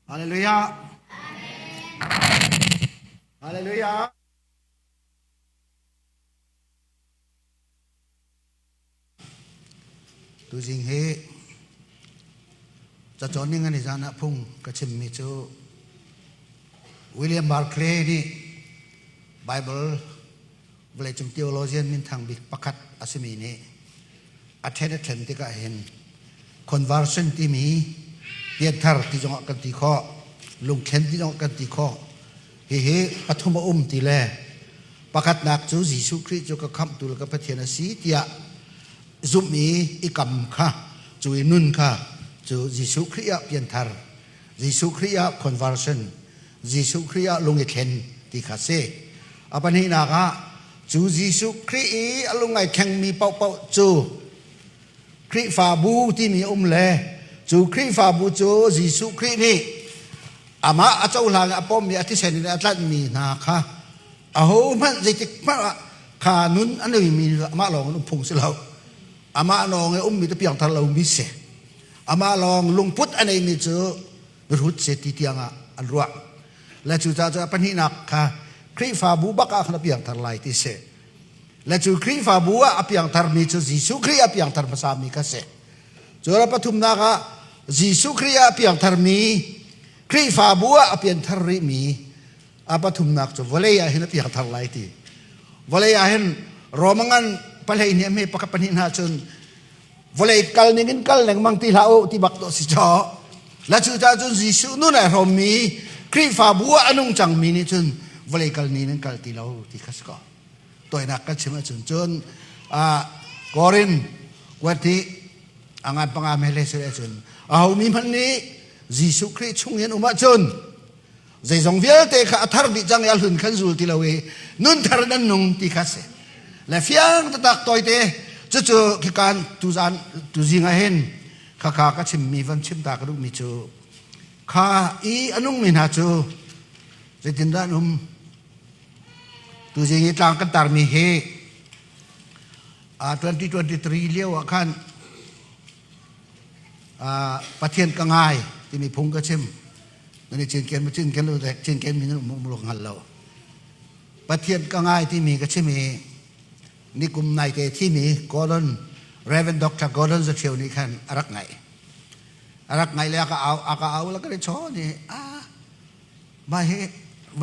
哈利路亚，哈利路亚。tu jing he cha choning ani jana phung ka chim mi chu William Barclay ni Bible vle chum theologian min thang bi pakhat asimi ni athen athen ti ka hen conversion ti mi pian thar ti jong kan ti kho lung khen ti jong kan ti kho he pathuma ti le pakhat nak chu Jisu Christ chu ka kham tul ka pathian si tia giúp mi ikam kha chui nun kha chu Jisu Christ pian thar Jisu Christ conversion Jisu Christ lungi khen ti kha se apani na ka chu Jisu Christ alungai kheng mi pau pau chu Christ fa bu ti mi le chu Christ fa bu chu Jisu Christ ni ama achau la apom mi ati sen ni atlat mi na kha aho man jitik ma kha nun anoi mi ma long nu phung silau ama long e mi te piang thar lo mi se ama long lung put anei mi chu rut se ti tianga alwa la chu cha cha pani nak kha Christ fa bu ba ka khna piang thar lai ti se la chu Christ fa bu a piang thar mi chu Jisu Christ a piang thar ma mi ka se chu ra pathum na ka Jisu Christ a piang thar mi Christ fa bu a piang thar ri mi a pathum nak chu vale ya hin piang thar lai ti vale ya hin romangan palai ni me pakapani na chun volei kal ningin kal nang mang ti lao ti bak to si cho la chu cha chun Jisu nu na rom mi Christ fa bua anung chang mi ni chun volei kal ni ning kal ti lao ti khas ko toy nak ka chima chun chun korin wati angan panga mele se chun au mi man ni Jisu Christ chung yen uma chun zai zong vial te kha athar di chang yal hun khan zul ti lawe nun thar nan nung ti khase la fiang tatak toy te chu chu ki kan tu zan tu zinga hen kha kha ka chim mi van chim ta ka ru mi chu kha I anung min ha chu je tin da num tu zingi tlang kan tar mi he 2023 liao khan pathian ka ngai ti mi phung ka chim ni chin ken lu de chin ken mi nu mu lo ngal lo pathian ka ngai ti mi ka chim mi ni kum nai te thi mi Gordon Reverend Dr. Gordon za thiu ni khan arak ngai le ka au la ka re cho ni ba he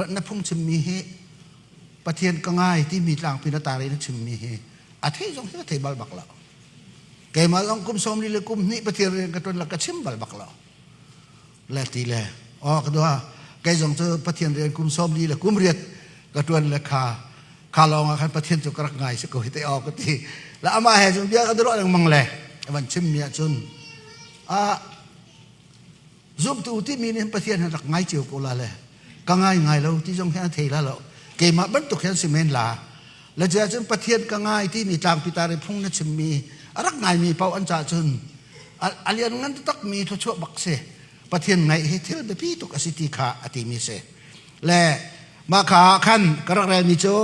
na phung chim mi he pathian ka ngai ti mi tlang pin ta ri na chim mi he a thei jong he thei bal bak la ke ma long kum som ni le kum ni pathian re ka ton la ka chim bal bak la la ti le ka do ke jong chu pathian re kum som ni le kum riat ka ton la kha long akan pathian chu karak ngai se ko hite o ko ti la ama he jun bia ka dro ang mangle ban chim mia chun zum tu ti mi ni pathian rak ngai chiu ko la le ka ngai lo ti jong khan thei la lo ke ma ban tu khan simen la ja chun pathian ka ngai ti mi tlang pitare phung na chim mi arak ngai mi pau an cha chun alian ngan tak mi tho chu bak se pathian ngai he thil be pi tu ka siti kha ati mi se le ma kha khan karak re mi chu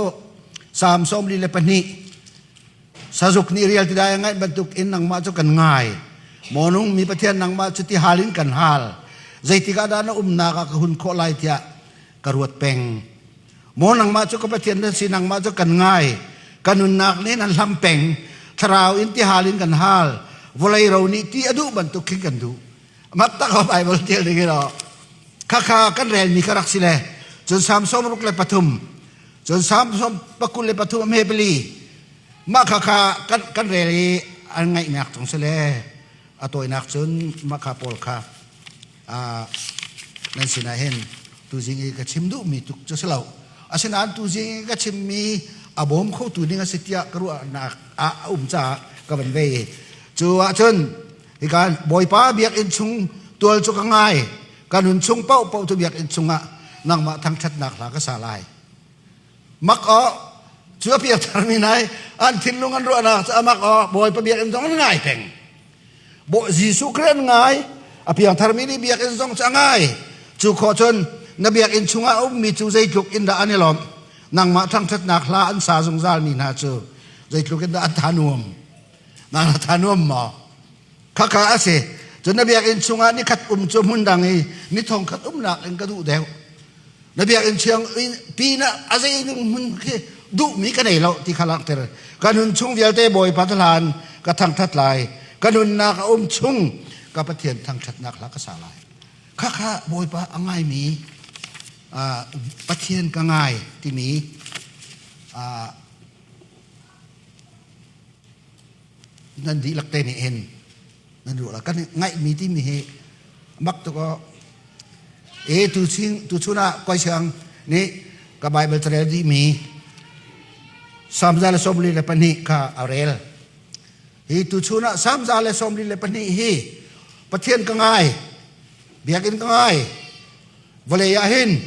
sam som li le pani sajuk ni real ti dai ngai bantuk in nang ma chu kan ngai monung mi pathian nang ma chu ti halin kan hal zaiti ga da na na ka hun kho lai tia karuat peng monang ma chu ka pathian na sinang ma chu kan ngai kanun nak ne nan lam peng tharau in ti halin kan hal volai ro ni ti adu bantuk king kan du mat ta ka bible tel ni ro kha kan rel mi karak sile chun sam som ruk le pathum chun sam som pakul le pathum me beli ma kha kan re an ngai mek tong sele atoi nak chun ma kha pol kha nan sina hen tu jingi ka chim du mi tuk cho selo asina tu jingi ka chim mi abom kho tu ninga setia karu na cha ka ban ve chu a chun ikan boy pa biak in chung tual chu ka ngai kanun chung pau tu biak in chunga nang ma thang that nak la ka sa lai mak chua piak thar mi nai an thin lung an ro na cha mak boy pa biak in jong ngai peng bo Jisu Christ ngai a piak thar mi ni biak in jong cha ngai chu kho chon na biak in chunga mi chu zai tluk in da anilom nang ma thang that nak la an sa jong zal ni na chu zai tluk in da thanuam na thanuam ma kha ase จนนบีอินชงนี่ขัดจมุนดังนี่ทองขัดหนักเองก็ดูเดียวนบีอินเชียงปีน่ะอะไรนึงมันดูมีกันไหนเราที่ขลังเตอร์กันนุนชงเดียวเตบอยพัฒลานกระทั่งทัดลายกันนุนนักชงกับประเทียนทางชัดนักลักษาลายข้าบอยปะง่ายมีประเทียนก็ง่ายที่มีนั่นดีหลักเตนี่เห็นนั่นดูละกันง่ายมีที่มีมักตัวก็tu chuna koi siang ni ka Bible tradi mi samjale somli le pani ka arel hi tu chuna samjale somli le pani hi pathian ka ngai biakin ka ngai vole ya hin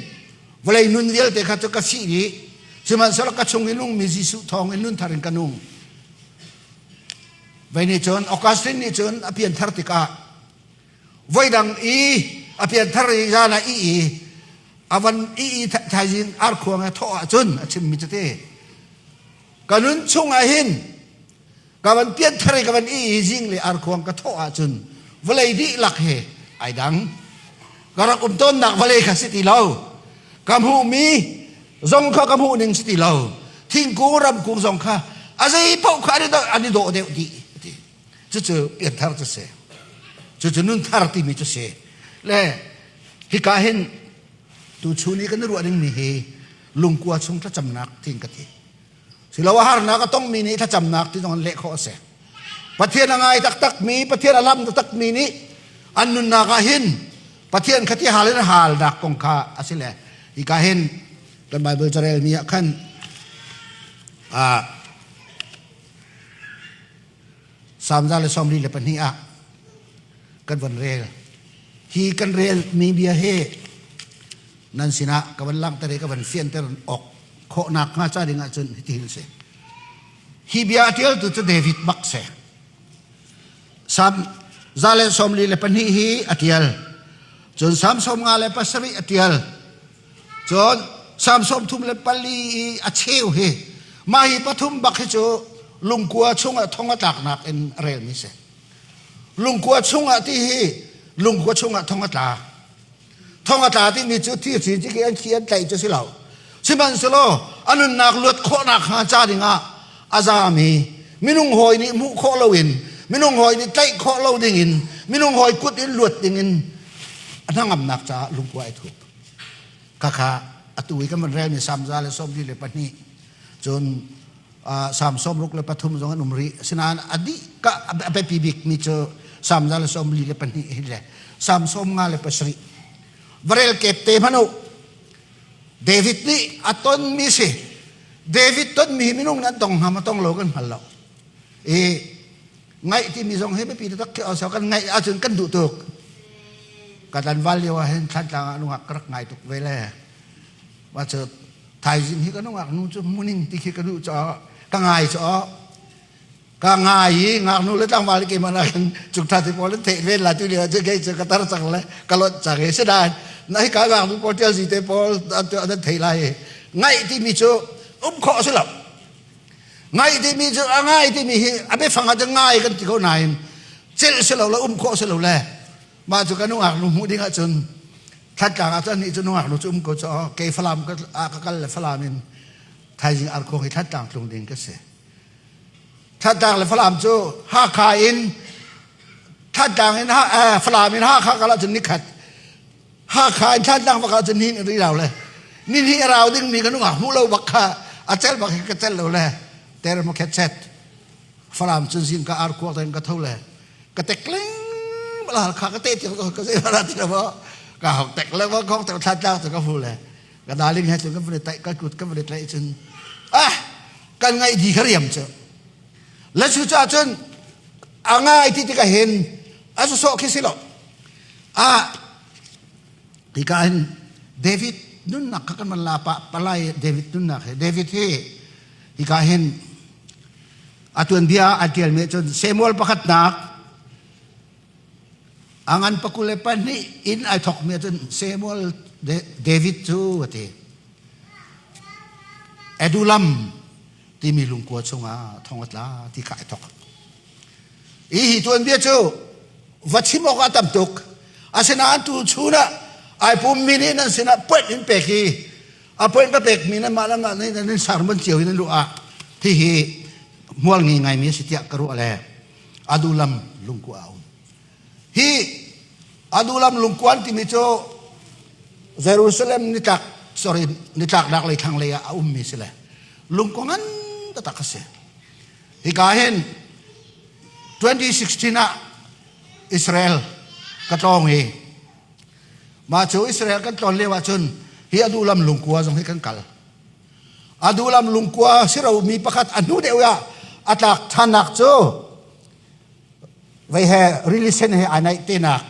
vole nun vial te kha to ka si ri siman sala ka chung inung mi jisu thong inun tharin kanung vai ni chon okastin ni chon apian thartika voi dang apian thari jana avan thajin arkhuang tho chun achim mi chate kanun chung a hin kawan pian thari kawan jing le arkhuang ka tho chun volei di lak he ai dang karak ton nak volei ka siti lau kamhu mi zong kha kamhu ning siti lau thing ku ram ku zong kha azai pau kha ani do de di chu pian thar chu se chu nun thar ti mi chu se le hi ka hen tu chuni kan ru aning mi he lungkua chung tha chamnak thing ka ti silawa har na ka tong mi ni tha chamnak ti jong le kho se pathian angai tak mi pathian alam tak mi ni annun na ka hin pathian khati halen hal dak kong kha asile hi ka hen kan Bible charel mi khan samjale somli le pani a kan van rel hi kan rel mi bia he nan sina ka van lang tare ka van fian ter ok kho nak nga cha dinga chun til se hi bia tiel tu David bak se sam zale somli le pani hi atial chon sam som nga le pasri atial chon sam som thum le pali acheu he ma hi pathum bak he cho lungkua chunga thonga tak nak en rel mi se lungkua chunga ti hi lungkua chunga thonga ta ti mi chu ti chi chi kian khian tai chu si lau siman solo anun nak lut kho nak ha cha dinga azami minung hoi ni mu kho lowin minung hoi ni tai kho lo ding in minung hoi kut in lut ding in anangam nak cha lungkua ai thu kaka atui ka man rel ni samja le som di le pani chon sam som ruk le pathum jong anumri sinan adi ka ape pibik mi cho sam jal som li le pani le sam som nga le pasri varel ke te manu David ni aton mi se David ton mi minung na tong ha matong lo kan phalo ngai ti mi jong he pe pi tak ke asaw kan ngai a chun kan du tuk katan value wa hen than ta anu ngak krak ngai tuk vele wa che thai jin hi kan ngak nu chu muning ti khi kan du cho ka ngai cho ka ngai ngak nu le tang wal ke mana kan chuk tha ti pol te ve la tu le je ge che ka tar chang le kalot cha ge se dan nai ka ngak nu pol tel ji te pol an thei lai ngai ti mi chu kho se la ngai ti mi chu ngai ti mi hi abe phang a ngai kan ti ko nai chel se lo la kho se lo le ma chu kan ngak nu mu ding a chun that ka a chan ni chu ngak nu chu ko cho ke phalam ka ka kal le phalamin thai jing ar ko hi that tang tlung ding ka se that tang le phalam chu ha kha in that tang in ha phalamin ha kha ka la chun ni khat ha kha in that tang ka chun ni ri raw le ni hi raw ding mi kan ngak mu lo bak kha a chel bak ka chel lo le ter mo khet set phalam chun sin ka ar ko ten ka thau le ka tek leng la kha ka te ti ka se ra ti ba ka học tek le wa kong te that tang ka fu le ka daling he chun ka fu tai ka kut ka fu tai chun kan ngai di khariam cha la chu cha chun angai ti ka hen aso so kisilo ti ka hen David nun nak kan man la pa palai David nun nak David he ti ka hen atun dia atial me chun Samuel pakhat nak angan pakulepan ni in ai thok me chun Samuel David chu ati Adulam ti mi lungkua chunga thongat la ti kai thok hi tuan bia chu วัชิมอกอาตัมตุกอาเซนาอันตูชูนะไอปุ่มมินินั่นเซนาเปิดอินเปกีอาเปิดก็เปกมินันมาแล้วนั่นสารมันเจียวนั่นรู้อ่ะที่ฮีมัวงี้ไงมีสิทธิ์กรู้อะไรอาดูลัมลุงกัวฮีอาดูลัมลุงกวนที่มิโจเยรูซาเล็มนิจักนิจักนักเลยทางเลยอามิสิเลยลุงกวนตะตักเสียฮีกาเห็น2016นะอิสราเอลก็ต้องฮีมาโจอิสราเอลก็ตอนเลวจนฮีอาดูลัมลุงกัวจงให้กันกัลอาดูลัมลุงกัวสิเรามีประคัตอนุเดียวยาอาตักท่านักโจไว้ให้รีลิเซนให้อันไหนเตนัก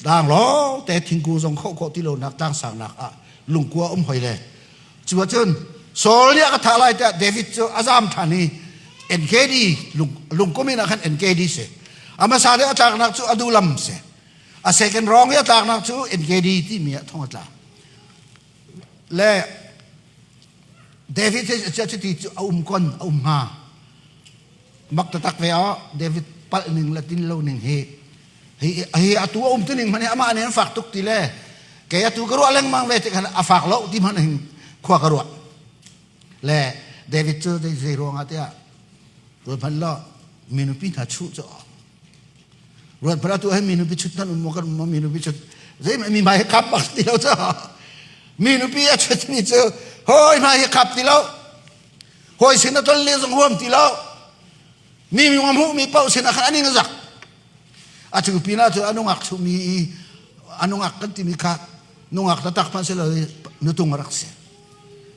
ดังล้อแต่ทิ้งกูจงเข้าโคติโลนักดังสั่งนักลุงกัวหอยเลยจัวจนโซลเนี่ยก็ท่าไรแต่เดวิดโจอาซามท่านี้เอ็นเคดีลุงก็มีนักขันเอ็นเคดีเสอามาซาเดอาจากนักโจอาดูลัมเสอาเซกันร้องเนี่ยจากนักโจเอ็นเคดีที่มีท่องอัตลาและเดวิดจะที่ก้นหามักตะตักเวียเดวิดปัลหนึ่งละตินโลหนึ่งเฮตัวตัวหนึ่งมันเนี่ยอามาเนี่ยฝากตุกตีเล่แกตัวกระโดดเล่งมังเวทีกันฝากโลที่มันหนึ่งขวากระโดดและเดวิดเจอได้เจรวงอาเตียรถพันล้อมีนุปินหัดชุดจ่อรถพระตัวให้มีนุปิชุดนั่นมันก็มีนุปิชุดเฮ้ยมีมาให้ขับบักตีเราจ่อมีนุปิชุดนี่เจอเฮ้ยมาให้ขับตีเราเฮ้ยสินะต้นเลี้ยงหัวมตีเรามีความรู้มีเป้าสินะขนาดนี้นะจักอาจจะปีน่าจะอนุงักชุมีอนุงักกันที่มีขานุงักตะตักพันเสลยนุตุงรักเสีย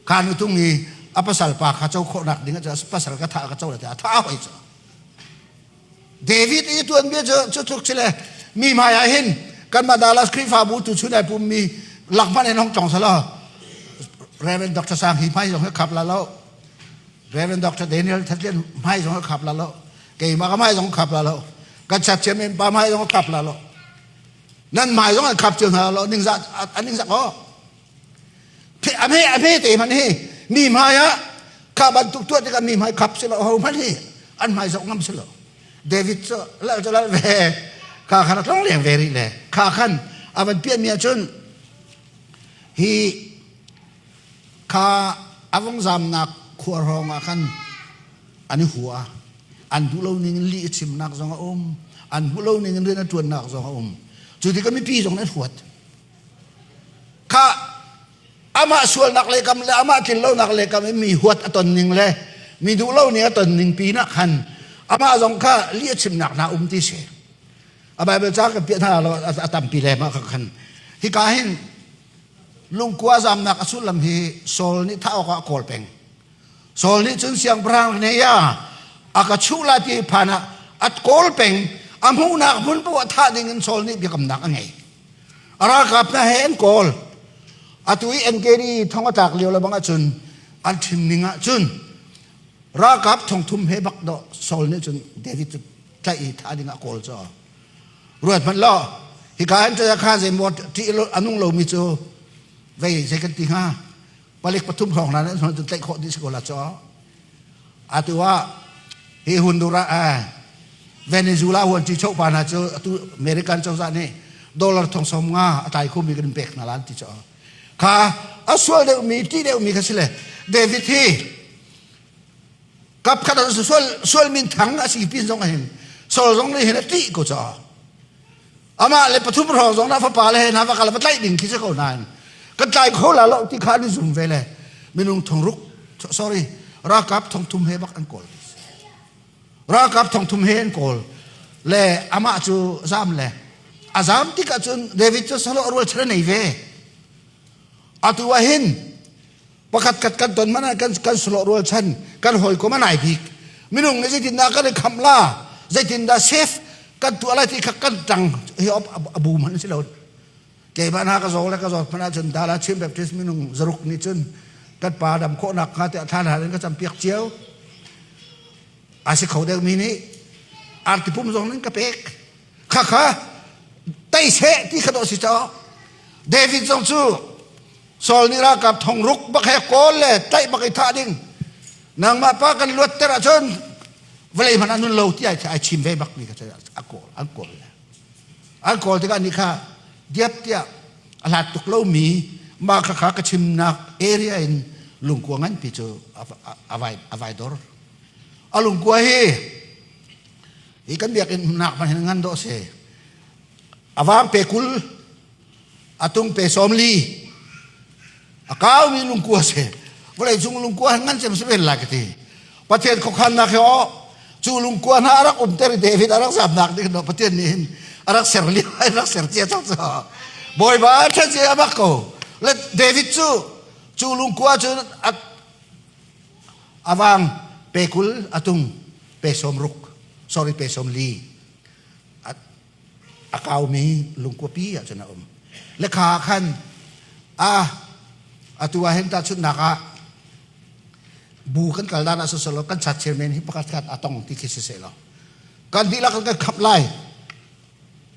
การนุตุงนี้อัปสัลปากข้าเจ้าโคนักดิ้งจะปัสสัลกระทาข้าเจ้าเลยแต่ท้าไว้จ้ะเดวิดอีตัวนี้จะทุกเฉลยมีมายาเห็นกันมาดาลัสคริฟาบูตุชุดไหนปุ่มมีหลักมันในน้องจองสละเรเวนด็อกเตอร์สังหิไม่ส่งให้ขับแล้วเรเวนด็อกเตอร์เดนิเอลทัดเลียนไม่ส่งให้ขับแล้วเกี่ยมาก็ไม่ส่งขับแล้วกันชัดเจนเป็นปาไม่ส่งขับแล้วนั่นหมายส่งให้ขับเจอแล้วนิ่งสักอันนิ่งสักอ๋อพี่อเมตีมันนี่มีมายะข้าบรรทุกตัวที่กันมีมายขับเสร็จแล้วเอามันนี่อันไม่ส่งงั้นเสร็จแล้วเดวิดจะแล้วเวข้าขันต้องเลี้ยงเวรีเลยข้าขันอามันเปลี่ยนเมียจนฮีข้าอาวงจำนักขวารองอาคันอันนี้หัวอันบุโลนี่ลีชิมนักสองอันบุโลนี่เรื่องตัวนักสองจุดที่ก็ไม่พี่สองนั้นหัวข้าอามาส่วนนักเลกำเลยอามากินเหล้านักเลกำไม่มีหัวตนหนึ่งเลยมีดูเหล้าเนี่ยตนหนึ่งปีนักขันอามาสองข้าลีชิมนักนาที่เสียอาไปเบลจากกับเปียท่าเราตามปีแรมาขันที่กาเห็นลุงกัวจำนักสุดลำฮีโซลนี่ท่าออกกอลเปงโซลนี่จนเสียงพรางเนี่ยอากาชุลาที่ผ่านอัดกอลเปงอามูนักมุนปวดท่าดิ่งโซลนี่เบียกำนักไงอะไรกับนะเห็นกอลอัตุยเอ็นเกดีท้องจากเลี้ยวแล้วบางจุนอันทิมนิงจุนรักับทองทุ่มเฮบักดอโซลนี่จุนเดวิดใจท่าดิ่งกอลจ้ารวดมันล่อที่การจะฆ่าเซมดที่อนุงโลมิจูเว้ยใช้กันตีห้าปลิกปทุมของนั้นมันจะเตะโคดิสโกลาจ้ออาตัวว่าเฮฮุนดูระเวเนซุเอลาวันที่โชคปานาจ้อตัวอเมริกันจ้าเนี่ยดอลลาร์ทองสมงาตายคู่มีกันเป็กนาลันที่จ้อข้าอาส่วนเดียวมีที่เดียวมีกันสิเลยเดวิดที่กับขนาดส่วนมินถังอาชีพพินสองเห็นโซลสองเลยเห็นตีก็จ้ออามาเลยปทุมรองสองน้าฟ้าป่าเลยน้าฟ้ากัลปัตไลดิ่งคิดสักคนนั้นกันใจเขาละเราที่ขาดิซุ่มเวลมินุงทองรุก sorry รักกับทองทุ่มเฮบักอันกอลรักกับทองทุ่มเฮอันกอลเล่อามาจูซามเล่อาซามที่กัจจุนเดวิดจะสโลอรวลเชนในเวอาตัวเห็นประคัดกันตนมันกันสโลอรวลเชนกันหอยก็มันไหนพิกมินุงในใจทินดากันเลยคำล่าใจทินดาเซฟกันตัวอะไรที่กันจังเฮียอบูมันสิเราเกี่ยบ้านหากระโจนและกระโจนพนักจนดาราชิมแบบที่มินุงจรุกนี่จนกันป่าดำโคนักฮะแต่ท่านหาเรื่องก็จำเปียกเจียวอาศัยเขาเด็กมีนี้อาร์ติพุ่มตรงนั้นก็เป็กข้าไต่เชที่ขดสิจ้าเดวิดจงจูโซลนิรากับทองรุกบักแหกโกลเลยไต่บักไอท่าดิ่งนางมาป้ากันลวดแต่ละจนเวลามันนั่นเราที่ไอชิมเวบักนี่ก็จะอักโกล อันก่อนที่กันนี่ค่ะเดียบเดียอลาดตุกเล่ามีมาคากระชิมนักเอเรียอินลุงกัวงั้นพี่จูอวัยดอร์อาลุงกัวเฮอีกันเบียกอินนักมันเห็นงั้นโดเซอวางเปกุลอาตุงเปสอมลีอาก้าวมีลุงกัวเซวันไหนจุงลุงกัวงั้นจะไม่เป็นไรกันทีประเทศเขาขันนักเหรอจูลุงกัวน่ารักเตอร์เดวิดน่ารักสามนักนี่ประเทศนี้น่ารักเสียร์ลีน่ารักเสียร์เจ้าจ้าบอยบ้าเจ้าบักโกและเดวิดจูลุงกัวจูอวางเปกุลอาตุงเปสอมรุกsorry เปสอมลีอากาวมีลุงกัวปีอาจารย์อมและขาขันตัวเห็นตาชุดนักบูกันกัลดานาสุสโลกันชัดเชนเมนฮิปกัดกัดตองที่คิดเสียแล้วกันที่ละกันขับไล่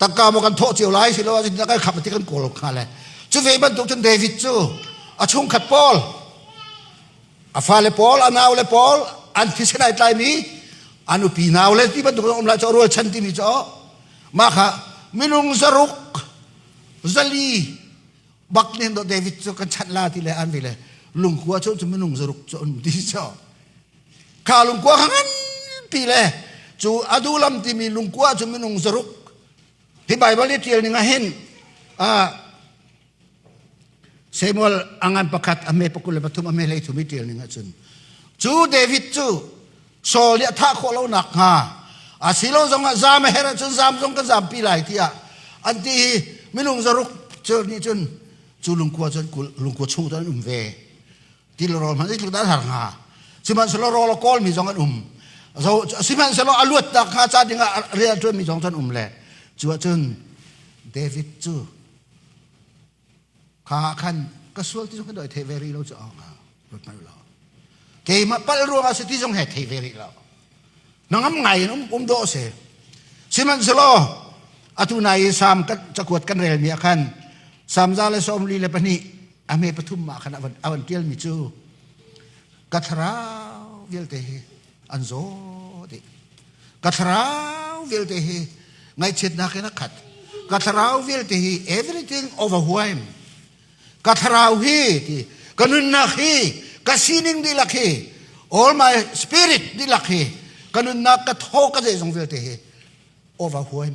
ตั้งกามกันโทษเจียวไล่สิแล้วจะกันขับที่กันโกลกขาเลยจู่เวบันตุกจนเดวิดจู่ชุ่มขัดปอลฟาเลปอลนาวเลปอลอันที่เสนายใจมีอันุปีนาวเลที่บันตุกอมลาจอรัวชันที่มีจ่อมาค่ะมินุงสรุกซาลีบักเนี่ยเดวิดจู่กันชันลาที่เลยอันไปเลยลุงกัวจะมินุงสรุกจนดีจ่อข้าลุงกัวขังปีเลยจู่อดูลำที่มีลุงกัวจะมินุงสรุกที่ใบบาลีเทียนนี่ไงเห็นเซมูเอลอังอันประคัดอเมปกุลปฐุมอเมเลยทุมิเทียนนี่ไงจู่เดวิดจู่โซเลียท่าโคลนักฮะสิโลจงจามเฮระจนจามจงกันจามปีไหลที่อันที่มินุงสรุกจนนี่จนจู่ลุงกัวจนลุงกัวชูตอนเวที่เรามันที่เราได้หางาสิมันสโลโรโลกอลมีจงกันสิมันสโลอลวดตักฮาจาดิงาเรียนจนมีจงจนเลยจู่จนเดวิดจู่ข้าขันก็สวลที่จงกันโดยเทเวรีเราจะเอารถไม่รอเกมาปัลรัวมาสิที่จงเหตุเทเวรีเราน้องไงน้องโดเสสิมันสโลอตุนายสามก็จะกวดกันเรียนมีขันสามจาเลสอมลีเลปนีอเมปฐุมมาขันอวันเกียลมิจูกัทราวิลเตหอันโซดิกัทราวิลเตหไงเช็ดนักนักขัดกัทราวิลเตห everything overwhelm กัทราฮีที่กันุนนักฮีกัสินิงดิลักฮี all my spirit ดิลักฮีกันุนนักกัทโฮกัเจสงวิลเตห overwhelm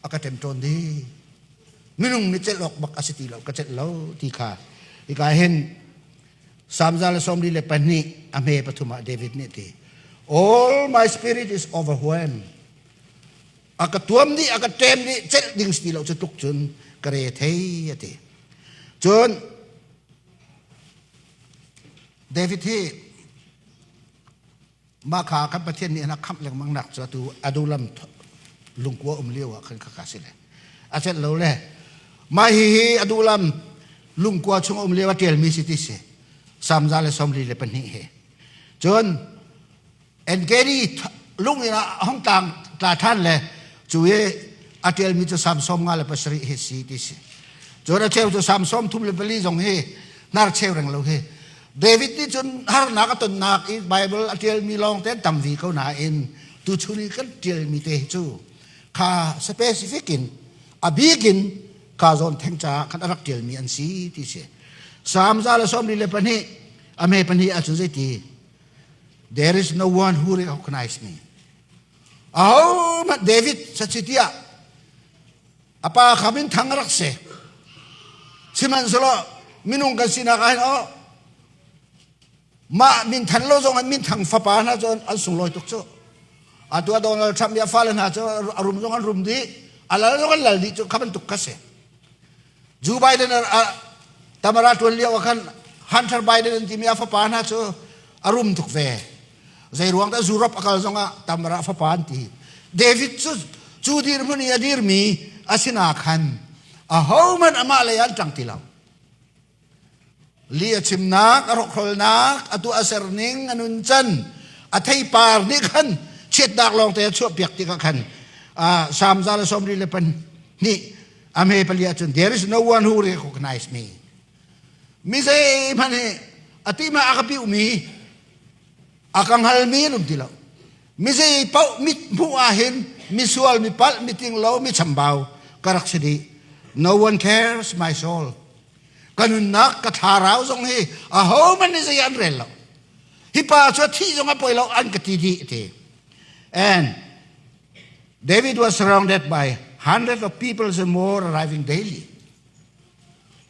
อากาศเต็มตนดีมินุงมิเจลอกบักอสิติเราก็เจเราที่ขาอีกาเห็นสามจาลสมดีเลปนีอเมปฐุมะเดวิดนี่ที all my spirit is overwhelmed อากาศตัวมดีอากาศเต็มดีเจดิ่งสติเราจะตุกจนกระเรเทียทีจนเดวิดที่มาขากันประเทศนี้นะคำเรื่องมังหนักจะตัวอดูลัมลุงกัวเลี้ยวขันข้าสิเลยอาเซเราเลยมาฮีอดูลัมลุงกัวชงเลี้ยวเทียลมีสิทธิเสสามจาเลสอมลีเลปนีเฮจนเอ็นเกดีลุงนี่นะห้องต่างตาท่านเลยจู่เออาเทียลมีจะสามสมงาเลปสริเฮสิทธิเสจนอาเชลจะสามสมทุ่มเลปลีจงเฮนาร์เชลเร่งเราเฮเดวิดนี่จนฮาร์นักตุนนักอีไบเบิลอาเทียลมีลองเต้นตำวีเขาหนาเอ็นตุชุนีกันเทียลมีเตจูข้าสเปซิฟิกินอบีกินข้าโซนแทงจ้าขันรักเทียลมีอันซีที่เสสามจาลสมลีเลปนีอเมปันฮีอาจุเซตี there is no one who recognize me มันเดวิดสัจจิตยาapa kami thang rakse siman solo minung kan sinakain ma min than lo jong an min thang fa pa na jon an sung loi tuk chu atua Donald Trump ya falan ha chu arum jong an rum di ala jong an lal di chu khaban tuk ka se Joe Biden tamara tun liaw kan Hunter Biden ti mi fa pa na chu arum tuk ve zai ruang ta zurop akal jong a tamara fa pa ti David chu dir muni adir mi asina khan a homan amalayan tang tilaw lia chimnak arok kholnak atu aserning anunchan athai par ni khan chet dak long te chu piak ti ka khan sam zal som ri lepan ni ame palia chun there is no one who recognize me mi se mane atima akapi umi akang halmi num tilaw mi se pau mi mu ahin mi sual mi pal mi ting lo mi chambao กรักษดี no one cares my soul กันนักกระทาราวทรงให้โหมันนี่จะยันเรลล์ฮิปาชัวที่ทรงให้ปล่อยเราอันกติดีที and David was surrounded by hundreds of people and more arriving daily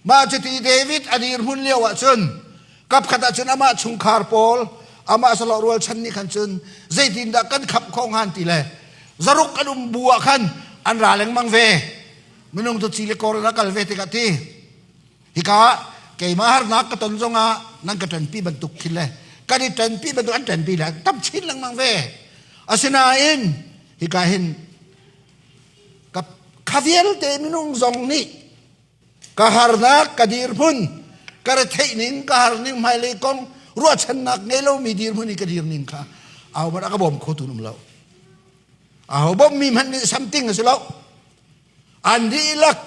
มาจุดที่เดวิดอดีตหุ่นเลี้ยวชนกับขณะชนอามาชุงคาร์ปอลอามาสลอรัวชันนี่ขันชนใจดินดักกันขับของหันตีเลยจรุกกันบัวขันอันราเลงมังเวมนุงตุจิเลกอร์นักกัลเวติกาตีฮิกาเกยมาฮาร์นักกตันจงอานั่งกตันปีบรรทุกขึ้นเลยกันนี่ตันปีบรรทุกอันตันปีเลยตั้มชิ้นลังมังเวอาศินาอินฮิกาเห็นกับคาเวียลเตมนุงจงนี่กะฮาร์นักกะดีร์พุนกะระเทนิงกะฮาร์นิงไม่เลยกงรัวชันนักเงลมีดีร์พุนนี่กะดีร์นิงค่ะเอามาแล้วก็บ่มโคตุนุมเราเอาบ่มมีมันนี่ something สิเราอันดีลัก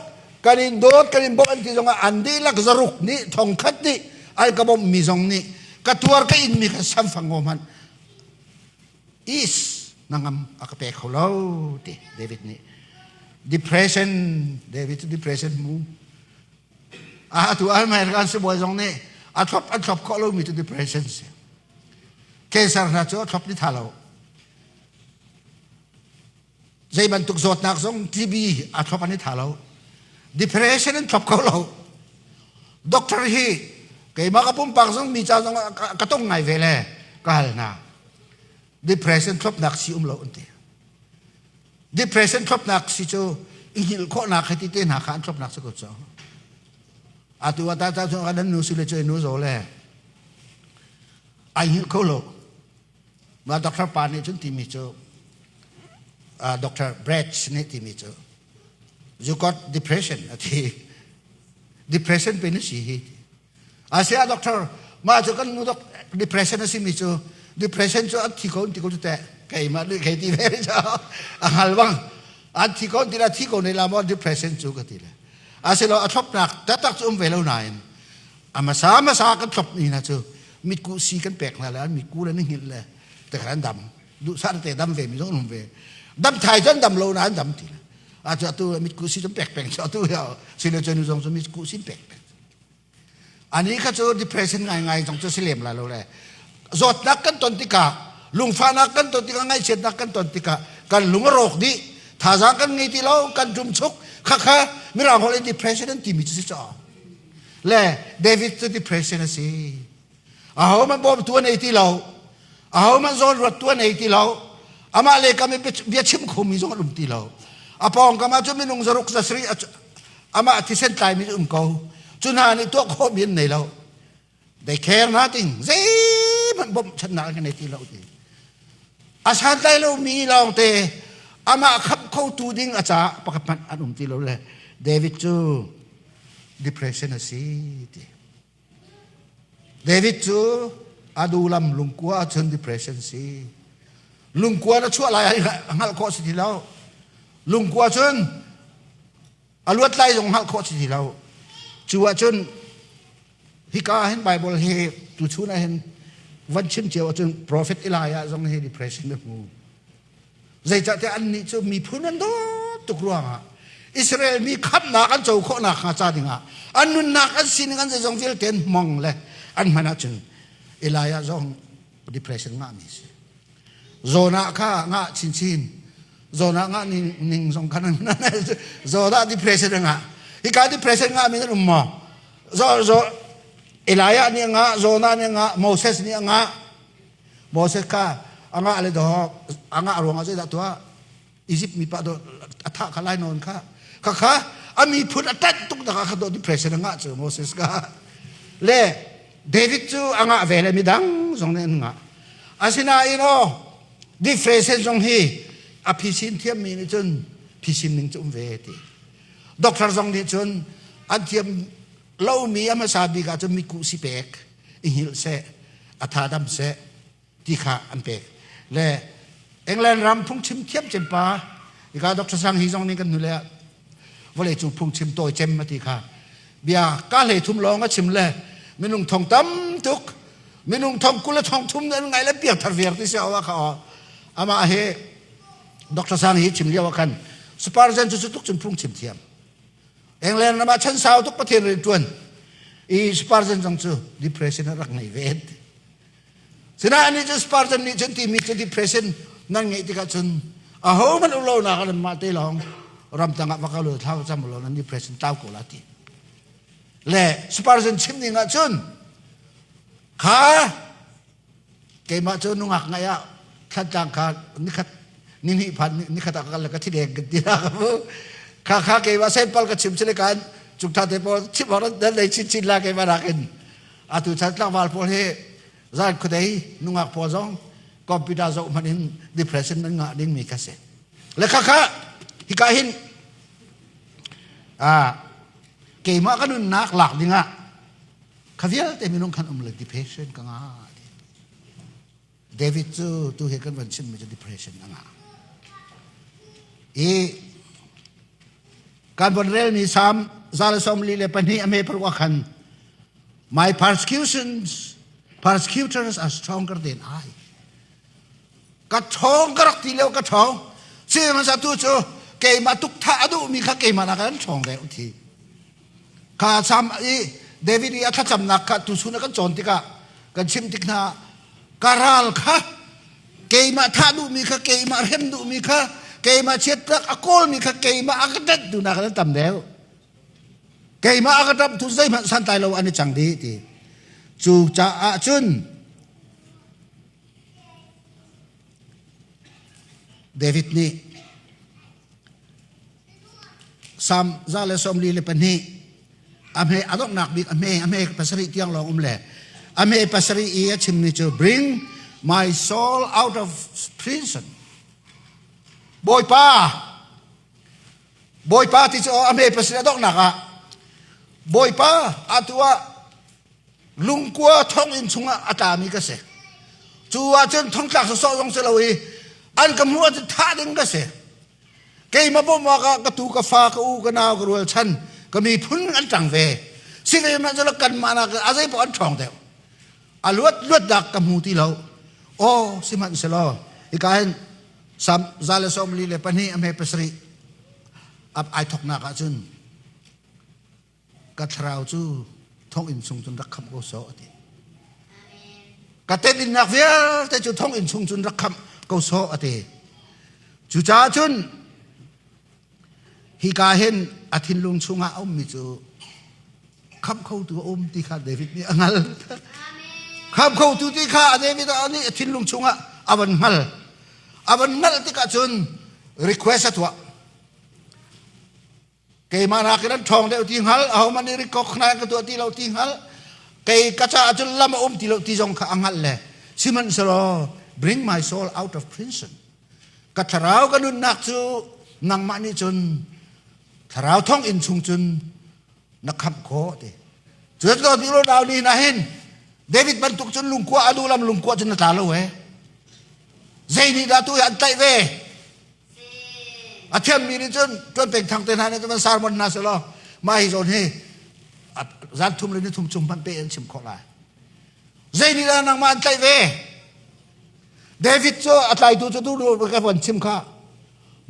กันอินโดดกันอินบอกอันที่ตรงอันดีลักจรุกนี่ทองคัดนี่ไอ้กระบอกมีทรงนี่กระตัวกันอินมีกระสัมฟังงมันอิสนังงำอักเปกเขาเล่าดิเดวิดนี่ depression เดวิด depression มูตัวอันไม่กันสบายทรงนี่อันชอบเขาเล่ามีตัว depression เคสารน่าจะชอบนี่ท่าเราใจบรรทุกสดนักส่งทีวีอัดชอบอันนี้ท่าเรา depression นั้นชอบเขาเราด็อกเตอร์ฮีเกี่ยมากระปุ่มปากส่งมีเจ้าส่งกระต้องไงเวล่ก็ฮัลนะ depression ชอบนักสิเราอันเดีย depression ชอบนักสิโจอิหิลข้อนักให้ที่เต้นหาขันชอบนักสักคนตัวตาตาส่งกันนั้นนูสุเลโจนูโซเลยไอหิลเขาเรามาด็อกเตอร์ปานนี่จนทีมีโจDr. Brett นี่ที่มีเจอ you got depression ที่ depression เป็นสิ่งที่อาเซียด็อกเตอร์มาจากกันนู้ด depression สิ่งมีเจอ depression จะอัดที่คนที่เขาจะแต่ใครมาหรือใครที่เวรจ้าฮัลวังอัดที่คนที่ละที่คนในลามอ depression จูกันทีละอาเซียเราชอบนักแต่ตักจะเวลาไหนมาสากันชอบนี่นะเจอมีกูซีกันแปลกนะแล้วมีกูแล้วนี่หินเลยแต่ขันดำดูสารแต่ดำเวมีต้องลงเวดำไทยจนดำโลนั้นดำทีละอาจจะตัวมิกุสิจนแปลกๆจะตัวเราสิ่งที่เราจงจะมิกุสิแปลกๆอันนี้ก็จะ depression ง่ายๆจงจะเสียมละเราเลยจดนักกันตนติกาลุงฟ้านักกันตนติกาง่ายเช็ดนักกันตนติกากันลุงโรคดีถ้าจากกันไงที่เรากันจุ่มชุกค่ะไม่เราคนเล่น depression นั้นที่มีจุดจ่อและเดวิดจะ depression สิมันบอกตัวในที่เรามันโซนรถตัวในที่เราอามาเลยก็ไม่เบียชิมคุมิจงลุมตีเราปองก็มาจนไม่นุ่งจรุกจะสรีอามาที่เส้นใจมีเขาจุนหาในตัวเขาบินในเราได้แค่นั้นจริงมันบ่มชนะกันในที่เราดิอาชาติเรามีเราแต่อามาขับเข้าตูดิ้งอาจารย์ประกันอันลุมตีเราเลยเดวิดจู depression สิเดวิดจูอาดูลำลุงกัวจน depression สิลุงกัวน่ะชั่วอะไรหัลโคสิที่เราลุงกัวจนอรวดไล่ตรงหัลโคสิที่เราชัวจนฮิกาเห็นไบเบิลเฮตุชูนะเห็นวันชิมเจียวจน prophet อิลายะทรงเฮ depression แบบมูใจจะแต่อันนี้จะมีผู้นั้นตุกรวงอ่ะอิสราเอลมีขับหนักอันเจ้าข้อหนักอาจารย์งอ่ะอันนู้นหนักอันสิ่งนั้นจะทรงฟิลเทนมองเลยอันมันจนอิลายะทรง depression ง่ายมิสโซนาข้างะชินโซนางะนิ่งสงคันนั่นโซนาดิเพรสเซนงะฮิกาดิเพรสเซนงะมีนั่นมั่วโซเอลายะนี่งะโซนานี่งะโมเสสนี่งะโมเสสข้าอ่างะอะไรดอกอ่างะรวงอะไรตัวอียิปต์มีปะดอัฐขลายนนข้ามีพุทธตัดตุกตะข้าโดดิเพรสเซนงะเจอโมเสสข้าเล่เดวิดจูอ่างะเวลมีดังสงเนี่ยงะอาศินาอีโนdifference ตรงที่อภิสิทธิ์เทียมมีนี่จนพิสิทธิ์หนึ่งจนเวทีด็อกเตอร์ตรงนี้จนอันเทียมเล่ามีอามาซาบิกาจนมีกุสิเปกอิหิลเซอัฐาดัมเซที่ขาอันเปกและเอ็งแลนด์รำพุ่งชิมเทียมเจมปาอีกาด็อกเตอร์สังฮิจงนี่กันนู่นแหละว่าเลยจูพุ่งชิมโตเจมมาที่ขาเบียกาเลยทุ่มลองก็ชิมเลยไม่นุ่งทองตั้มทุกไม่นุ่งทองกุลทองทุ่มนั่นไงแล้วเปียกทะเวียร์ที่เสียว่าเขาอามาเฮด็อกเตอร์สังฮิชิมเรียกว่ากัน สปาร์เซนจุดตุกจนพุ่งชิมเทียมเอ็งเลนมาชั้นสาวทุกประเทศเลยจวนอีสปาร์เซนจังจูดิเพรสชันรักในเวทสินะอันนี้จะสปาร์เซนนี่จนที่มีจะดิเพรสชันนั่นไงที่กันจนอาโหมันอุโลนักกันมาเตลองรำตั้งกับมาเขาเลยท้าวจำอุโลนั่นดิเพรสชันท้าวกุลาติเล่สปาร์เซนชิมนี่งะจนขาเกมาจนนุ่งหักไงอะขัดจางขานี่ขัดนี่พันนี่ขัดกันแล้วก็ที่เด็กกันดีนะครับข้าเกมาเส้นปอลก็ชิมเช่นกันจุกท่าเทปชิมอะไรนั่นเลยชินละเกมารักกันอาตุชัดลักวาลพอลเฮใจคุได้นุ่งหักพอจงคอมพิวเตอร์จงมันเห็น depression นั่นงะดิ้งมีกระเซ็นแล้วข้าฮิกาหินเกมาก็นุ่นนักหลักดิ้งอ่ะข้าเวียแต่มีน้องขันเลย depression กังอ่ะเดวิดจูเฮกันวันชิมมีจะ depression กังอ่ะการบรรเลงนี้ซ้ำซาลสมลีเลปันนี้อเมริกาขัน my persecutors are stronger than I กระท้องกระตีเลวกระท้องเชื่อมันสัตว์จูเกมาตุกท่าดูมีข้าเกมานักกันช่องเดียวทีข้าซ้ำเดวิดที่ถ้าจำนักข้าตุสุนักกันจนติกะกันชิมติกนาการาลข้าเกมาท่าดูมีข้าเกมาเห็นดูมีข้าเกมาเช็ดรักอโกลมีข้าเกมาอักดัดดูนักกันตำเดียวเกมาอักดัดทุกใจมันสันตายเราอันนี้จังดีทีจูจ่าจุนเดวิดนี่ซ้ำซาเลสอมลีเลปนี่อเมอดอกนักบิกอเมปัสริที่ยังลองเล่อเมปัสริชิมนี่จะ bring my soul out of prison บอยป้าที่จะอเมปัสริอดอกนักอ่ะบอยป้าอัตัวลุงกัวท้องอินชุงอาตามีกระเสจูอาจนท้องตักสอสองเสลวีอันกำหัวจะท่าดึงกระเสเกยมาบ่มากกระตูกฟ้ากอูกนาวกรัวชันก็มีพุ่นอันจังเวสิ่งที่มันจะละกันมานะก็อาศัยปอนช่องเดียวอาลวดดักกำหูที่เราโอ้สิมันเสลออีกการสัมซาเลสอมลีเลปนีอเมเปสรีอับไอทอกนักจุนกัทราวจูท้องอินซุงจุนรักคำโกโซติกัเตลินนักเวียแต่จูท้องอินซุงจุนรักคำโกโซติจูจ้าจุนฮิกาเห็นอาทินลุงชุงอาอมมิจูคำเขาตัวอมที่ข้าเดวิดนี่อังลคำเขาตัวที่ข้าเดวิดอันนี้อาทินลุงชุงอาอวันงัลที่ข้าจุน request ตัวเกยมานักนั้นทองเดียวทิ้งหัลเอามันนี่ริกอกนายกับตัวที่เราทิ้งหัลเกยกระจาจุลลำที่เราที่จงข้าอังหัลเลยสิมันสโล bring my soul out of prison กัทราวกันนุนนักจูนังมันนี่จุนทราวท้องอินชุงจุนนักขับโคติจุดตอนที่เราดาวนี่นะเห็นเดวิดบรรทุกจุนลุงกัวอดูลำลุงกัวจุนตาโลเวเจนี่ดาตุยันไตเวอาเทียมมีนี่จนเป็นทางเตนานจนมันสารมันน่าเสียล้อมาฮิโซนเฮจันทุ่มเลยนี่ทุ่มจุ่มพันเปย์ชิมขอลายเจนี่ดานางมันไตเวเดวิดโซอัตไลตัวจะดูดูกับวันชิมข้า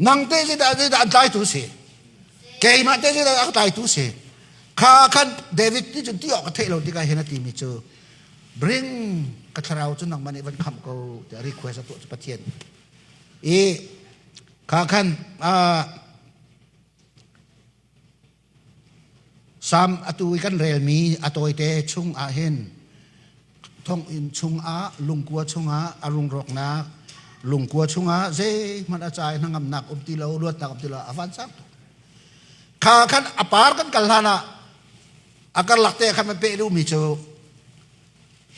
นางเตจิดาอัตไลตัวเสียเกยมาเตจิดาอัตไลตัวเสียข้าคันเดวิดที่จนที่ออกเทเราที่กายเห็นทีมิจู bring กระทราวจนนางมันในวันคำเขาจะ request ตัวจะปะเทียนข้าคันซ้ำอตุยกันเรลมีอตุยเตชุงอาเห็นท้องอินชุงอาลุงกัวชุงอาอรุงรกนาลุงกัวชุงอาเจมันอาจารย์นั่งนักอมตีเราลวดนักอมตีเราอวันซักข้าคันอปาร์กันกันลานะอาการหลักเตะขันมันเปรูมีโจ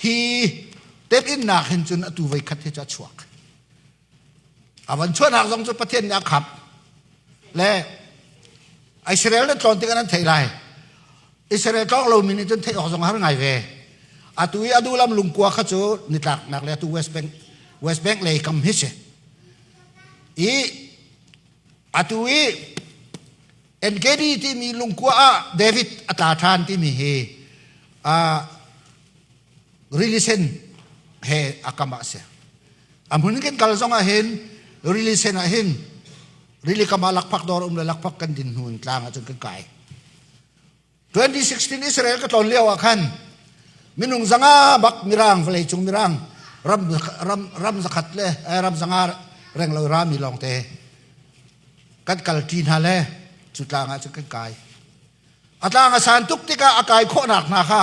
ฮีเต็มอินนักเห็นจนอตุไว้คัดเทจัดชวกอาวันชวนหากต้องจุดประเทศนี้ขับและอิสราเอลนั้นตอนที่กันนั้นเท่าไรอิสราเอลต้องเรามีนี่จนเท่าออกสงครามไงเวอาตุยอดูลำลุงกัวข้าจูนิตักนักเลยตัวเวสต์แบงค์เลยคำฮิชอาตุยเอ็นเกดีที่มีลุงกัวเดวิดอัตาทานที่มีรีลิเซนเฮอากามาเสียอามุนกันกัลซองอาเห็นรีลิเซนอาเห็น rili kama lakpak dor lakpak kan din hun tlang at kan kai 2016 Israel ka ton liaw akan minung zanga bak mirang vlei chung mirang ram zakat le ram zanga reng lo ram mi long te kan kal tin hale chutlang at kan kai atlang santuk tika akai kho nak na kha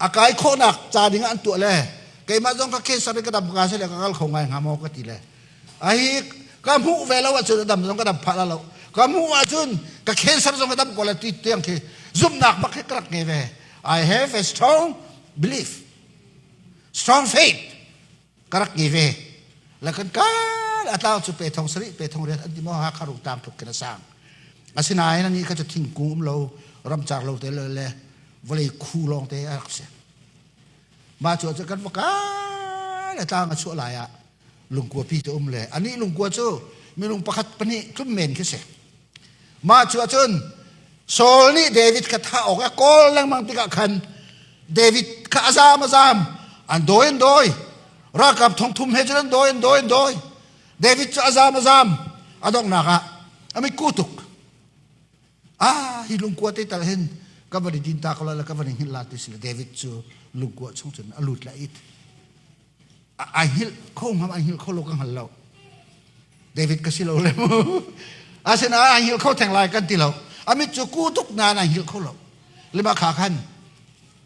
akai kho nak cha ding an tu le kai ma jong ka ke sa ka dam ka se le ka kal khongai ngamo ka ti le ai ka mu ve lo wa chu dam jong ka dam pha la lo ka mu wa chun ka ke sa jong ka dam ko la ti tiang ke zum nak bak krak nge ve I have a strong belief strong faith krak nge ve la kan ka ataw chu pe thong sri pe thong re an ti mo ha kharu tam thuk kana sang asinai na ni ka chu thing kum lo ram chak lo te le vlei khu long te ak se ma chu chu kan ka la ta nga chu la ya lung kwa pi te le ani lung kwa chu mi lung pakhat pani tum men ke se ma chu chun sol ni David ka tha ok kol lang mang tika khan David ka azam an doi ra kap thong thum he jan doi David chu azam adong na ka ami kutuk hi lung kwa te tal hen ka bari din ta kala ka bari hin la ti sila David chu lung kwa chung chun alut la it ai hil khong ham ai hil kho lo kang hal lo David ka silo le mo asena ai hil kho thang lai kan ti lo ami chu ku tuk na na hil kho lo le ma kha khan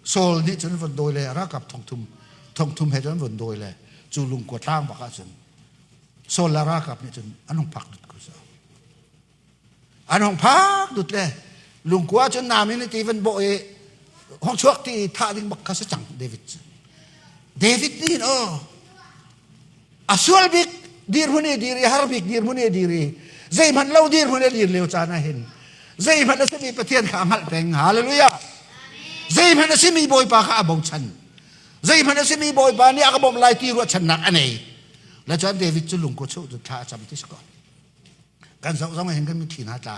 sol ni chun von doi le ra kap thong thum he chun von doi le chu lung kwa tang ba ka chun sol la ra kap ni chun anong pak dut ku sa anong pak dut le lung kwa chun na mi ni ti von bo e hong chuak ti tha ding bak ka sa chang David ni asual bik dir hune diri harbik dir hune diri zai man lo dir hune dir leo chana hin zai man se mi pathian kha ngal peng hallelujah zai man se mi boy pa kha abong chan zai man se mi boy pa ni akabom lai ti ro chan nak anei la chan David chu lung ko chu tha cham ti sko kan so so hen kan mi thina ta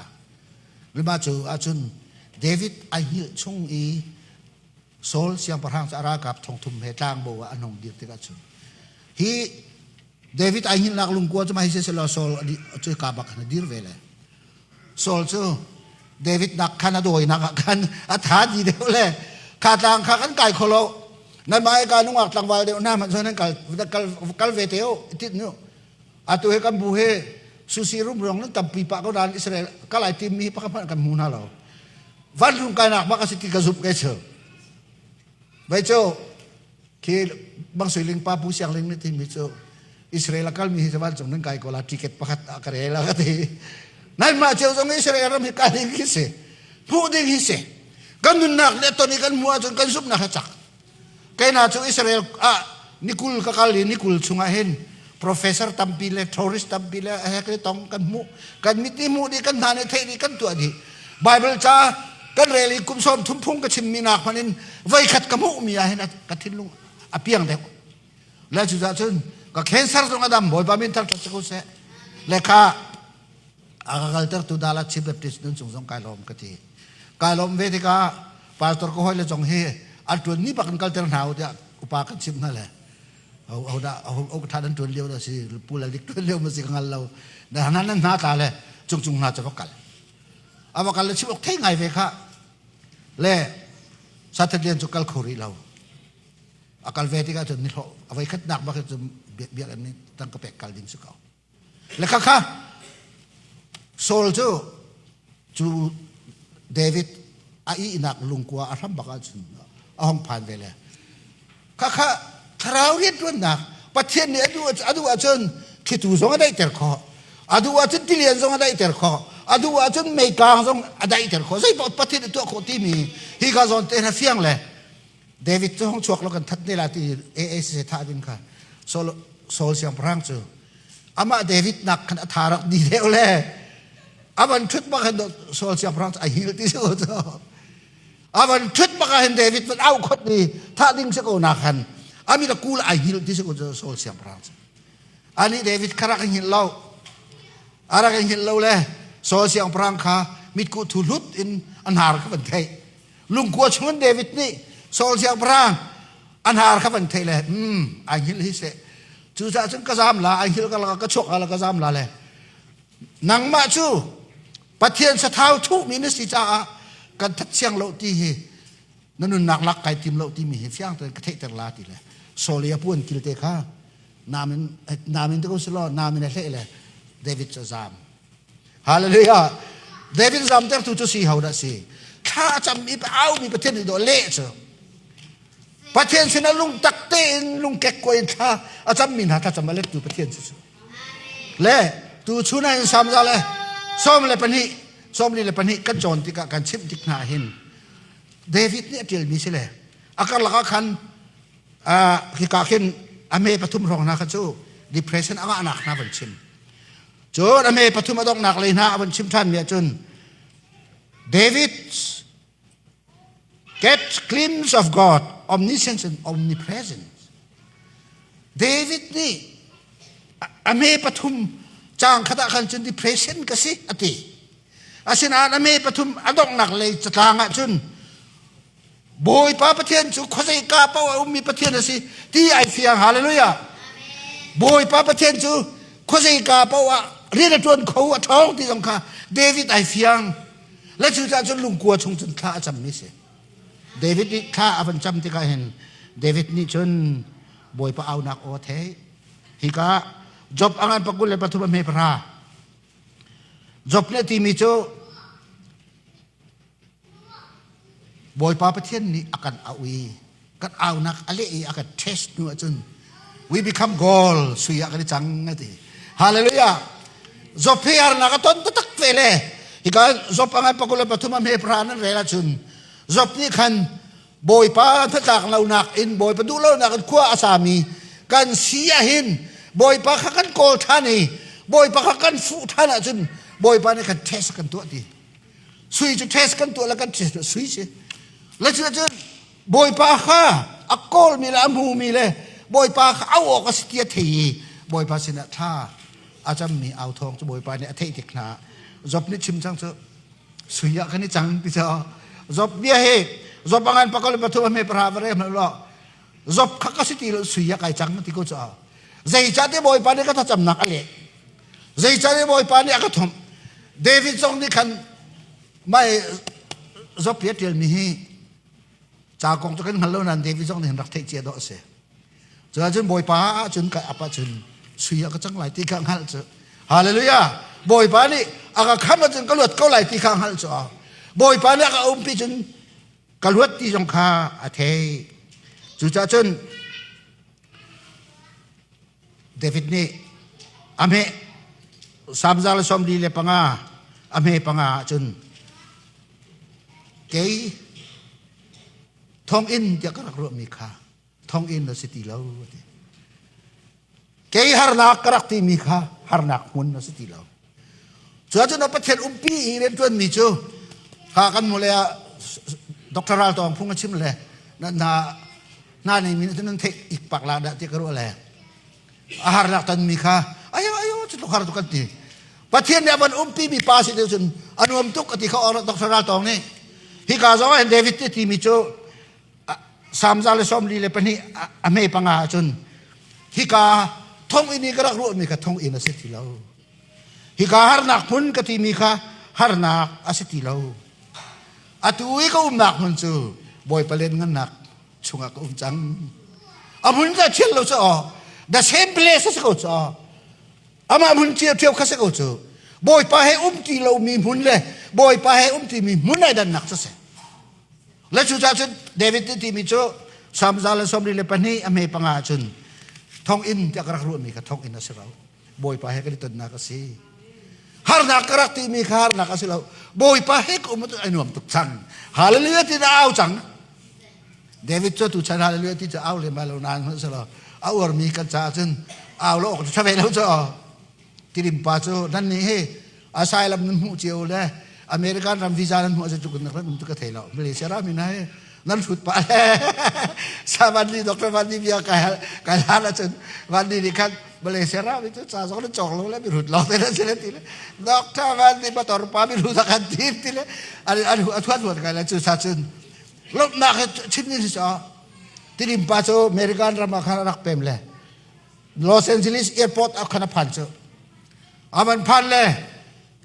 le ba chu achun David a hi chung i sol siang parang sa ara kap thong thum he tang bo wa anong dir te ka chu hi David ai hin lak lung ko chu mai se lo sol di chu ka bak na dir vele sol chu David nak khana doi nak kan atha di de le kha tang kha kan kai kholo nan mai ka nung ak tlang wal de na man so nan kal ve teo tit no atu he kan bu he susi rum rong nan tam pi pa ko dan Israel kalai tim mi pa kan mu na lo van rung ka nak ba ka siti ka zup ke cho bai cho ki bang suiling pa pu siang ling ni tim mi cho Israel kal mi sa ban chong nan kai ko la ticket pakhat akarela ka ti nan ma cheu jong Israel ram hi ka ling ki se pu ding hi se kan nun nak le to ni kan mu chon kan sup na ha chak kai na chu Israel nikul ka kal nikul chunga hen professor tampile tourist tampile he ke tong kan mu kan mi ti mu di kan na ne the ni kan tu di Bible cha kan reli kum som thum phung ka chim mi nak panin vai khat ka mu mi a hen ka thin lung a piang de la chu za chun ka cancer jong adam boy ba min tar ta ko se lekha agriculture tu dala chief baptist nun chung jong kai lom ka ti kai lom ve ka pastor ko hoi le jong he atun ni bakan culture nau dia upa kan chim na le au da au ka thadan tun leo da si pula dik tun leo ma si ngal lo da hanan na ta le chung na cha bakal abakal le chibok thei ngai ve kha le satadian chu kal khori lo akal ve ti ka chun ni ho avai khat nak ba ka chu biak an ni tang ka pek kal ding su ka le kha sol chu David ai inak lungkwa aram baka chun ahong phan vele kha tharau ri tun na pathian ni adu achun khitu zong dai ter kho adu achun tilian zong dai ter kho adu achun mei kang zong adai ter kho sai pathian tu kho ti mi hi ka zon te na fiang le David chu hong chuak lo kan that ni la ti se tha din kha sol siang prang chu ama David nak kan atharak di deu le aban thut ba kan sol siang prang a hil ti so aban thut ba kan David ban au khot ni tha ding se ko na khan ami da kul a hil ti se ko sol siang prang ani David kharak hil lo ara kan hil lo le sol siang prang kha mit ku thulut in anhar ka ban thai lung ko chun David ni sol siang prang anhar ka ban thai le a hil hi se chu sa chung ka zam la a hil ka chok ala ka zam la le นังมาจูปะเทียนสะเท้าทุกมีนสิจ้ากันทัดเชียงโลตีนั่นนักลักไก่ทิมโลตีมีเฟียงตัวกระเทยตลาดเลยโซเลียพูนกิลเตค่านามินตะกุสโลนามินเล่เลยเดวิดจะจามฮาเลลูยาเดวิดจามแต่ทุกทุกสิ่งเขาได้สิถ้าจำมีเอามีประเทศนี้โดนเละเจ้าประเทศสินะลุงตักเต้นลุงแกกวยท่าอาจารย์มินหาถ้าจำมาเล็กตัวประเทศสิเล่ตัวชุนัยสามจาเลยส้มเลยปนิส้มเลยปนิกันจนที่กันชิมที่หน้าเห็นเดวิดเนี่ยเจอมีสิเลยอาการละก็คันที่กาขึ้นอเมปทุมรองนะข้าจู depression อ่างนักนะบันชิมจนอเมปทุมมาต้องหนักเลยนะบันชิมท่านเนี่ยจนเดวิด get glimpse of God omniscience and omnipresence เดวิดนี่อเมปทุมจางขณะขันจน depression ก็สิอติอาศินาอเมปทุมอดองหนักเลยจะทางอ่ะจนบอยป้าประเทศจุขจัยกาเป้ามีประเทศสิที่ไอเฟียงฮาเลลูยาบอยป้าประเทศจุขจัยกาเป้าเรียนจนเขาท้องที่สำคัญเดวิดไอเฟียงและจุดจนลุงกลัวชงจนข้าจำไม่เสียเดวิดนี่ข้าอภันจำที่ข้าเห็นเดวิดนี่จนบอยป้าเอานักโอเทฮิกาจบอ่างปกุลเลยปฐุมเมพราจบเนี่ยที่มีโจบอยป้าประเทศนี้อาการเอาวีกันเอานักอะไรอาการเทสต์นู่นจน we become goal สุยากันจังนั่นทีฮาเลลูยาจบเพียร์นักต้นตักเฟลฮิกาจบอ่างปกุลเลยปฐุมเมพรานั่นเรล่าจนจบนี่คันบอยป้าถ้าจากเราหนักอินบอยประดูเราหนักกันขั้วอาสามีกันเสียหินบอยป้าขันโกลท่านี่บอยป้าขันฟูท่าน่ะจนบอยป้าเนี่ยกันเทสกันตัวดีสุยจะเทสกันตัวแล้วกันเทสสุยสิแล้วจนบอยป้าข้าอักโกลมีละมูมีเลยบอยป้าเอาออกก็สเตียทีบอยป้าสินะท่าอาจจะมีเอาทองจะบอยป้าเนี่ยเทติกนาจบนี่ชิมจังเถอะสุยกันนี่จังพี่เจ้าจบเบี้ยเฮจบงานปกติประตูไม่ปราบอะไรมันหรอกจบข้าก็สิตีสุยกันจังที่กูจะใจจัดที่บอยป้าเนี่ยก็ถ้าจำหนักอะไรใจจัดที่บอยป้าเนี่ยก็ทำเดวิดทรงนี่คันไม่จบเพียรเดียวมีจากกองทุนฮัลโหลนั้นเดวิดทรงนี่รักเทเจียดอเสียจะจนบอยป้าจนกับอาปาจนสุยก็จังไหลที่ข้างหันเจอฮาเลลูยาบอยป้านี่อากาขันมาจนก็หลุดก็ไหลที่ข้างหันเจอบอยป้านี่ก็อุ้มพี่จนกหลุดที่จงคาอาเทจุจ้าจนเดวิดนี่อเมสามจาลสมดีเลยปังอาอเมปังอาจนเกยทองอินจะกระรักมีค่าทองอินเราสติเราเกยฮาร์นักกระรักที่มีค่าฮาร์นักมุนเราสติเราส่วนจนเราประเทศปีเรียนจนมีจูข้ากันหมดเลยด็อกเตอร์รัลตองพุ่งชิมเลยน่าในมีนั่นเทคอีกปากลาดที่กระรู้อะไรอาหารหลักตันมีค่าayo cukup harus ganti. Pasien dia ban umpi mi pasi dia jun anu am tuk ketika orang dokter tong ni. Hika zawa David ti micho samjale som li le pani ame panga jun. Hika thong ini gerak ru mi ka thong ina setilau. Hika harnak pun kati mi ka harnak asetilau. Atui ka umnak mun chu boy palen nganak chunga ka umjang. Amun ja chel lo so the same place as ko so. Ama mun tia tia khase ko chu boy pa he ti lo mi mun le boy pa he ti mi mun ai dan nak se le chu cha chu David ti mi chu samjala som ri le pani ame panga chun thong in ta karak ru mi ka thong in asirau boy pa he ka ton na ka si har na karak ti mi khar na ka si lo boy pa he ko mu ai nuam tuk chang hallelujah ti na au chang David chu tu chan hallelujah ti cha au le ma lo nan se lo au or mi ka cha chun au lo ko cha ve lo cho tirimpa cho nan ni he asylum nan mu chiu le American ram visa nan mu cha chu kun ran tu ka thelo Malaysia ra mi na he nan thut pa le saban ni doctor van ni bia ka la chun van ni kan Malaysia ra mi chu cha so na chok lo le mi rut lo te na se le ti le doctor van ni ba tor pa mi ru ta kan ti le anu athuat wat ka la chu sa chun lo na ka chin ni cha tirimpa cho American ram ka rak pem le Los Angeles airport เอาขณะผ่านเจออามันพันเลย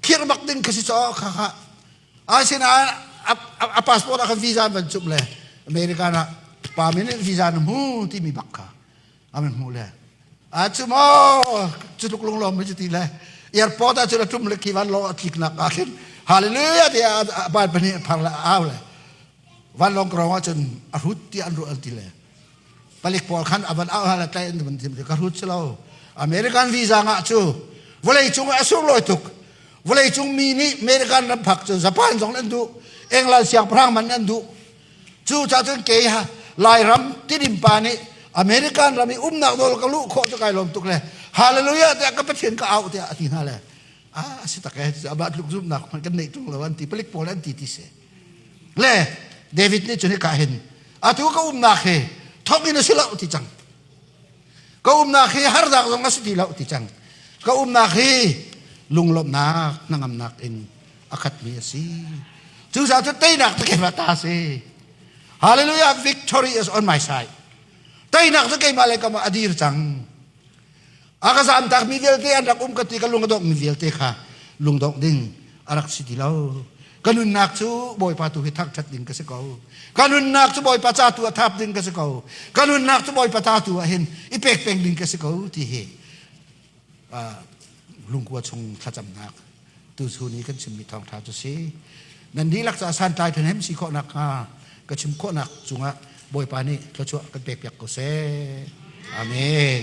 khir mak ding kasi so kha asin a passport akan visa ban chup le America na permanent visa na mu ti mi bakka amen mu le a chumo chutuk long lom mi ti le airport a chula tum le kiwan lo atlik na akin hallelujah dia ba pani parla aw leวันลงกรองว่าจนอรุตที่อันรู้อันที่เลยผลิตพอขันอันเอาหาละใจอันมันที่มันกรุตเราอเมริกันวีซ่างะจูวันเลยจุงอสุรลอยตุกวันเลยจุงมีนี่อเมริกันรับผักจูญี่ปุ่นสองนั่นดูเองลาเสียงพรางมันนั่นดูจูจะจนเกยฮะลายรำที่ดิมปานี่อเมริกันรำมีนักโดนกลุโคจะไกลลมตุกเลยฮาเลลูยาแต่ก็เป็นเห็นก็เอาแต่ที่นั่นเลยสิตะแกจะบัดลุกซุ่มนักมันกันในตรงละวันที่ผลิตพอแล้วที่ที่เสเลยเดวิดนี่จนให้กาเห็นอาตุก็นาเขท้องอินสิละอุติจังก็นาเขฮาร์ดักตรงนั้นสุดีละอุติจังก็นาเขลุงลบนักนางอำนักอินอาคัดมีสิจู่สาวจะเตยนักตะเกียบตาสิฮาเลลูยา victory is on my side เตยนักตะเกียบมาเลยก็มาอดีรจังอากาศอันตักมีเวลเตอันรักกติกาลุงกระดกมีเวลเตค่ะลุงดอกดิ่งอารักสิดีละกันนุนนักจูบอยปาตุหิทักชัดดินก็สกาวกันนุนนักจูบอยปาจาตัวทับดินก็สกาวกันนุนนักจูบอยปาจาตัวเห็นอีเป็กเป็งดินก็สกาวที่เหลุงกัวชงขจำนักตัวชูนี้กันชิมมีทองท้าจุสีนั่นนี้ลักษณะสันตายถึงเห็นสีข้อนักก็ชิมข้อนักจุงะบอยปานี่ก็ชัวกันเป็กเป็กก็เสอาเมน